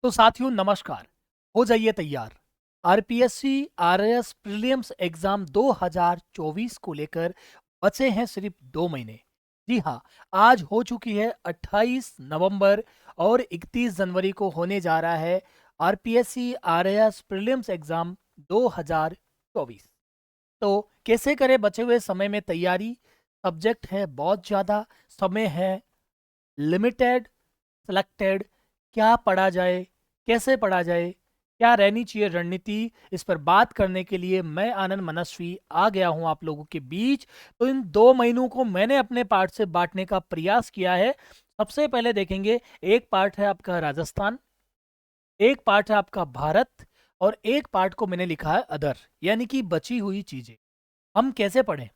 तो साथियों नमस्कार। हो जाइए तैयार। आरपीएससी आरएएस प्रीलिम्स एग्जाम 2024 को लेकर बचे हैं सिर्फ 2 महीने। जी हाँ, आज हो चुकी है 28 नवंबर और 31 जनवरी को होने जा रहा है आरपीएससी आरएएस प्रीलिम्स एग्जाम 2024। तो कैसे करें बचे हुए समय में तैयारी। सब्जेक्ट है बहुत ज़्यादा, समय है लिमिटेड, सिलेक्टेड। क्या पढ़ा जाए, कैसे पढ़ा जाए, क्या रहनी चाहिए रणनीति, इस पर बात करने के लिए मैं आनंद मनस्वी आ गया हूं आप लोगों के बीच। तो इन 2 महीनों को मैंने अपने पार्ट से बांटने का प्रयास किया है। सबसे पहले देखेंगे, एक पार्ट है आपका राजस्थान, एक पार्ट है आपका भारत, और एक पार्ट को मैंने लिखा है अदर, यानी कि बची हुई चीजें। हम कैसे पढ़ें?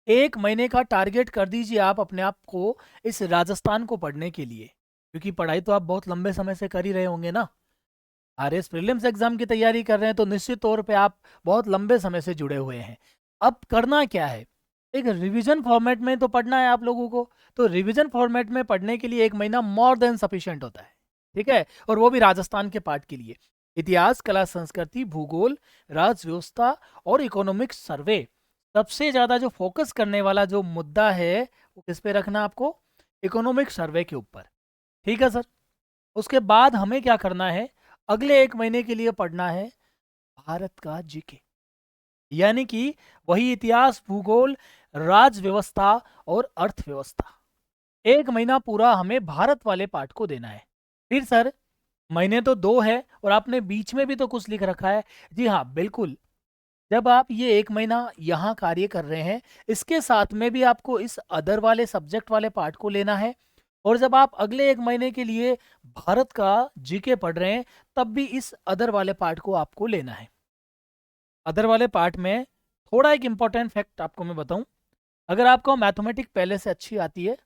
1 महीने का टारगेट कर दीजिए आप अपने आप को इस राजस्थान को पढ़ने के लिए, क्योंकि पढ़ाई तो आप बहुत लंबे समय से कर ही रहे होंगे ना। आरएस प्रीलिम्स एग्जाम की तैयारी कर रहे हैं तो निश्चित तौर पे आप बहुत लंबे समय से जुड़े हुए हैं। अब करना क्या है, एक रिवीजन फॉर्मेट में तो पढ़ना है आप लोगों को। तो रिवीजन फॉर्मेट में पढ़ने के लिए 1 महीना मोर देन सफिशिएंट होता है, ठीक है। और वो भी राजस्थान के पार्ट के लिए। इतिहास, कला, संस्कृति, भूगोल, राज्य व्यवस्था और इकोनॉमिक सर्वे, सबसे ज्यादा जो फोकस करने वाला जो मुद्दा है वो किस पे रखना आपको? इकोनॉमिक सर्वे के ऊपर, ठीक है सर। उसके बाद हमें क्या करना है, अगले 1 महीने के लिए पढ़ना है भारत का जीके, यानी कि वही इतिहास, भूगोल, राज्य व्यवस्था और अर्थव्यवस्था। 1 महीना पूरा हमें भारत वाले पार्ट को देना है। फिर सर, महीने तो 2 है और आपने बीच में भी तो कुछ लिख रखा है। जी हाँ, बिल्कुल। जब आप ये 1 महीना यहाँ कार्य कर रहे हैं, इसके साथ में भी आपको इस अदर वाले सब्जेक्ट वाले पार्ट को लेना है। और जब आप अगले 1 महीने के लिए भारत का जीके पढ़ रहे हैं, तब भी इस अदर वाले पार्ट को आपको लेना है। अदर वाले पार्ट में थोड़ा एक इंपॉर्टेंट फैक्ट आपको मैं बताऊं, अगर आपको मैथमेटिक पहले से अच्छी आती है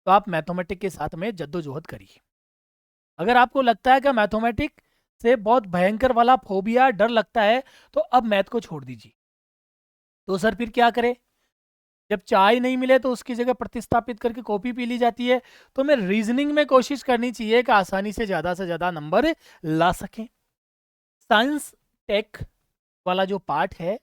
तो आप मैथमेटिक के साथ में जद्दोजहद करिए। अगर आपको लगता है कि मैथमेटिक से बहुत भयंकर वाला फोबिया, डर लगता है, तो अब मैथ को छोड़ दीजिए। तो सर फिर क्या करें? जब चाय नहीं मिले तो उसकी जगह प्रतिस्थापित करके कॉफी पी ली जाती है। तो मैं रीजनिंग में कोशिश करनी चाहिए कि आसानी से ज़्यादा नंबर ला सकें। साइंस टेक वाला जो पार्ट है,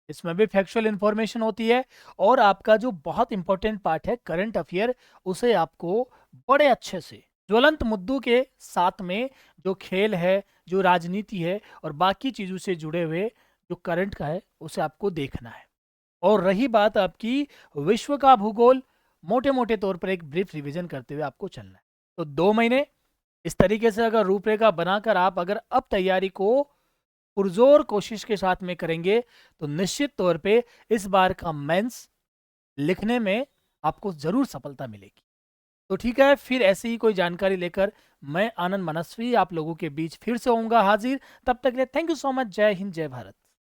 इसमें भी फैक्चुअल इंफॉर्मेशन होती है। और आपका जो बहुत इंपॉर्टेंट पार्ट है करंट अफेयर, उसे आपको बड़े अच्छे से ज्वलंत मुद्दों के साथ में, जो खेल है, जो राजनीति है और बाकी चीज़ों से जुड़े हुए जो करंट का है, उसे आपको देखना है। और रही बात आपकी विश्व का भूगोल, मोटे मोटे तौर पर एक ब्रीफ रिवीजन करते हुए आपको चलना है। तो 2 महीने इस तरीके से अगर रूपरेखा बनाकर आप अगर अब तैयारी को पुरजोर कोशिश के साथ में करेंगे, तो निश्चित तौर पे इस बार का मेंस लिखने में आपको जरूर सफलता मिलेगी। तो ठीक है, फिर ऐसी ही कोई जानकारी लेकर मैं आनंद मनस्वी आप लोगों के बीच फिर से होऊंगा हाजिर। तब तक के लिए थैंक यू सो मच। जय हिंद, जय भारत।